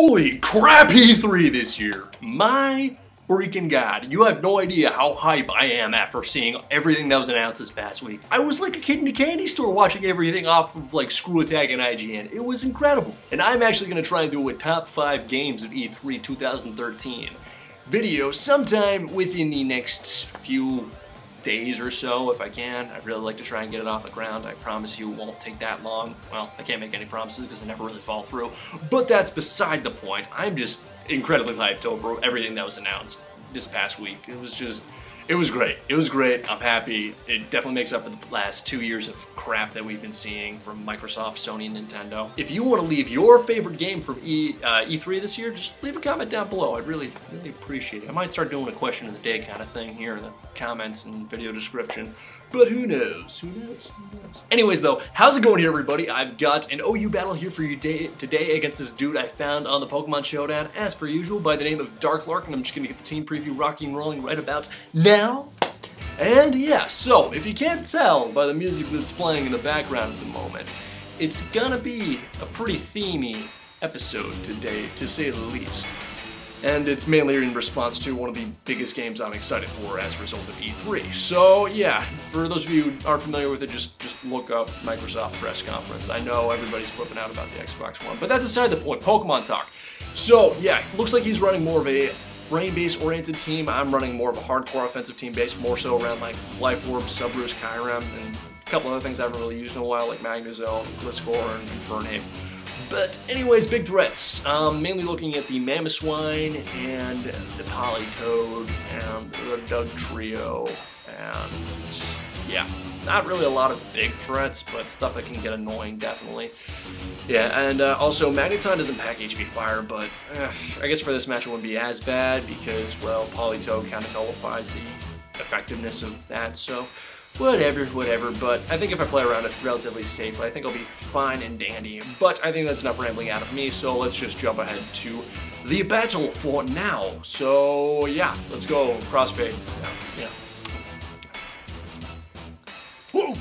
Holy crap, E3 this year. My freaking god. You have no idea how hype I am after seeing everything that was announced this past week. I was like a kid in a candy store watching everything off of like Screw Attack and IGN. It was incredible. And I'm actually going to try and do a top 5 games of E3 2013 video sometime within the next few days or so, if I can. I'd really like to try and get it off the ground. I promise you it won't take that long. Well, I can't make any promises because I never really fall through, but that's beside the point. I'm just incredibly hyped over everything that was announced this past week. It was great. It was great. I'm happy. It definitely makes up for the last 2 years of crap that we've been seeing from Microsoft, Sony, and Nintendo. If you want to leave your favorite game from E3 this year, just leave a comment down below. I'd really appreciate it. I might start doing a question of the day kind of thing here in the comments and video description. But who knows? Who knows? Who knows? Anyways, though, how's it going here, everybody? I've got an OU battle here for you today against this dude I found on the Pokemon Showdown, as per usual, by the name of DarkLark, and I'm just going to get the team preview rocking and rolling right about now. And yeah, so, if you can't tell by the music that's playing in the background at the moment, it's gonna be a pretty themey episode today, to say the least. And it's mainly in response to one of the biggest games I'm excited for as a result of E3. So yeah, for those of you who aren't familiar with it, just look up Microsoft press conference. I know everybody's flipping out about the Xbox One, but that's aside the point. Pokemon talk. So yeah, looks like he's running more of a brain-based oriented team. I'm running more of a hardcore offensive team based, more so around like Life Orb, Subroost, Kyurem, and a couple other things I haven't really used in a while, like Magnezone, Gliscor, and Infernape. But anyways, big threats. Mainly looking at the Mamoswine and the Politoed and the Dugtrio, and yeah, not really a lot of big threats, but stuff that can get annoying, definitely. Yeah, and also Magneton doesn't pack HP Fire, but I guess for this match it wouldn't be as bad because, well, Politoed kind of nullifies the effectiveness of that, so whatever, but I think if I play around it relatively safely, I think I'll be fine and dandy. But I think that's enough rambling out of me, so let's just jump ahead to the battle for now. So yeah, let's go. Crossfade. Yeah. Woo!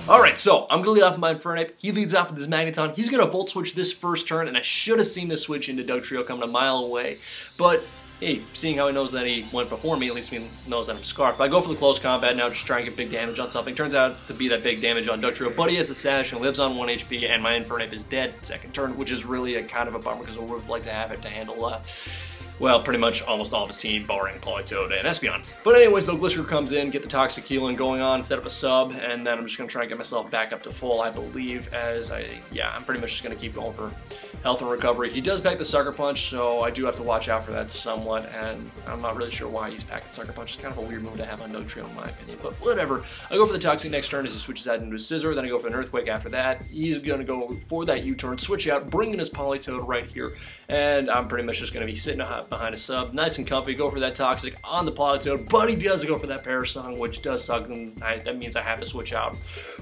Alright, so I'm going to lead off with my Infernape. He leads off with his Magneton. He's going to Volt Switch this first turn, and I should have seen this switch into Dugtrio coming a mile away, but hey, seeing how he knows that he went before me, at least he knows that I'm Scarf. But I go for the close combat now, just try and get big damage on something. Turns out to be that big damage on Dugtrio, but he has the Sash and lives on 1 HP, and my Infernape is dead second turn, which is really a kind of a bummer because I would have liked to have it to handle, well, pretty much almost all of his team, barring Politoed and Espeon. But anyways, though, Gliscor comes in, get the Toxic Healing going on, set up a sub, and then I'm just going to try and get myself back up to full, I believe, as I'm pretty much just going to keep going for health and recovery. He does pack the Sucker Punch, so I do have to watch out for that somewhat, and I'm not really sure why he's packing Sucker Punch. It's kind of a weird move to have on Dugtrio in my opinion, but whatever. I go for the Toxic next turn as he switches out into a Scissor, then I go for an Earthquake after that. He's going to go for that U-turn, switch out, bring in his Politoed right here, and I'm pretty much just going to be sitting behind a sub, nice and comfy, go for that Toxic on the Politoed, but he does go for that Parasong, which does suck, and that means I have to switch out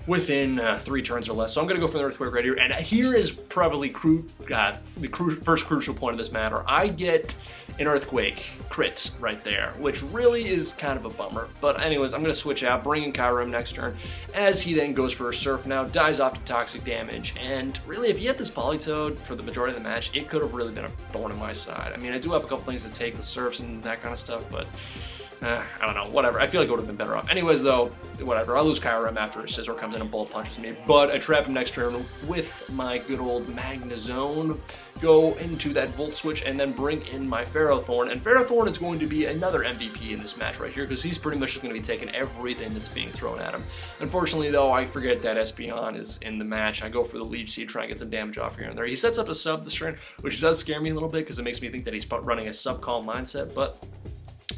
within 3 turns or less. So I'm going to go for the Earthquake right here, and here is probably the first crucial point of this matter. I get an Earthquake crit right there, which really is kind of a bummer. But anyways, I'm going to switch out, bring in Kyurem next turn, as he then goes for a Surf now, dies off to Toxic damage, and really, if you had this Politoed for the majority of the match, it could have really been a thorn in my side. I mean, I do have a couple things to take, the Surfs and that kind of stuff, but I don't know, whatever. I feel like it would have been better off. Anyways, though, whatever. I'll lose Kyurem after a Scissor comes in and bullet punches me, but I trap him next turn with my good old Magnezone, go into that Volt Switch, and then bring in my Ferrothorn. And Ferrothorn is going to be another MVP in this match right here, because he's pretty much just going to be taking everything that's being thrown at him. Unfortunately, though, I forget that Espeon is in the match. I go for the Leech Seed, try and get some damage off here and there. He sets up a sub this turn, which does scare me a little bit, because it makes me think that he's running a sub-call mindset, but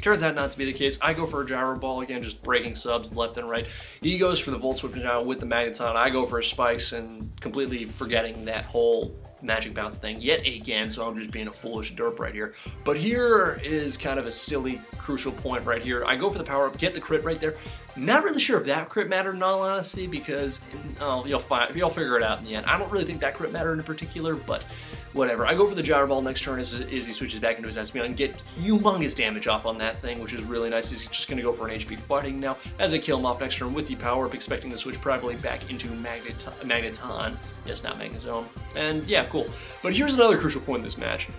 turns out not to be the case. I go for a Gyro Ball again, just breaking subs left and right. He goes for the Volt Switch now with the Magneton. I go for a Spikes and completely forgetting that whole Magic Bounce thing yet again, so I'm just being a foolish derp right here. But here is kind of a silly, crucial point right here. I go for the Power Up, get the crit right there. Not really sure if that crit mattered in all honesty, because you'll figure it out in the end. I don't really think that crit mattered in particular, but whatever. I go for the Gyro Ball next turn as he switches back into his Espeon and get humongous damage off on that thing, which is really nice. He's just going to go for an HP fighting now as I kill him off next turn with the Power Up, expecting to switch probably back into Magneton. Yes, not Magnezone. And yeah, cool. But here's another crucial point in this match.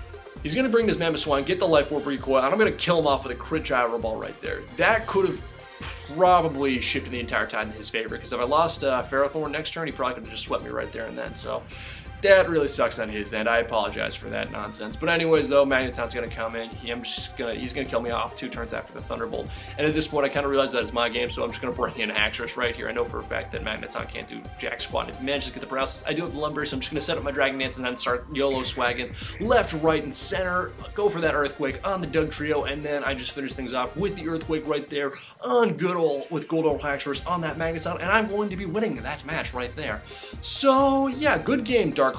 He's going to bring this Mammoth Swine, get the Life Orb recoil, and I'm going to kill him off with a crit Gyro Ball right there. That could have probably shifted the entire tide in his favor, because if I lost Ferrothorn next turn, he probably could have just swept me right there and then. So that really sucks on his end. I apologize for that nonsense. But anyways, though, Magneton's going to come in. He's going to kill me off 2 turns after the Thunderbolt. And at this point, I kind of realize that it's my game, so I'm just going to bring in Haxorus right here. I know for a fact that Magneton can't do jack squat. And if he manages to get the paralysis, I do have the Lumberry, so I'm just going to set up my Dragon Dance and then start YOLO swagging left, right, and center. Go for that Earthquake on the Dugtrio, and then I just finish things off with the Earthquake right there on good old Haxorus on that Magneton, and I'm going to be winning that match right there. So yeah, good game, DarkLark.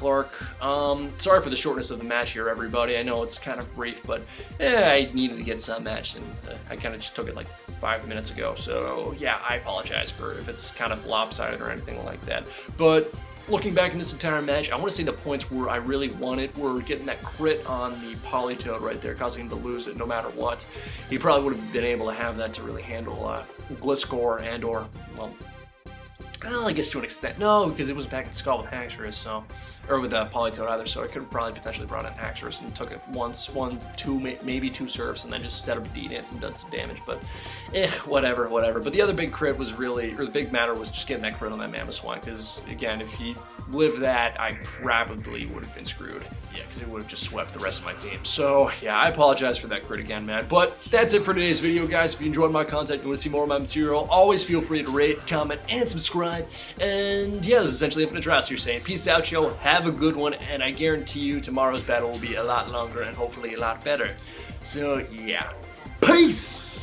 Sorry for the shortness of the match here, everybody. I know it's kind of brief, but I needed to get some match, and I kind of just took it like 5 minutes ago. So yeah, I apologize for if it's kind of lopsided or anything like that. But looking back in this entire match, I want to say the points where I really won it were getting that crit on the Politoed right there, causing him to lose it no matter what. He probably would have been able to have that to really handle Gliscor and or, well, I guess to an extent. No, because it was back in Skull with Haxorus, so, or with Politoed either, so I could have probably potentially brought in Haxorus and took it once, 1, 2, maybe 2 serves, and then just set up D-Dance and done some damage, but whatever. But the other big crit was really, or the big matter was just getting that crit on that Mammoth Swine, because again, if he lived that, I probably would have been screwed. Yeah, because it would have just swept the rest of my team. So yeah, I apologize for that crit again, man. But that's it for today's video, guys. If you enjoyed my content, you want to see more of my material, always feel free to rate, comment, and subscribe. And yeah, this is essentially Infinite Dross. You're saying peace out, yo. Have a good one, and I guarantee you tomorrow's battle will be a lot longer and hopefully a lot better. So yeah, peace!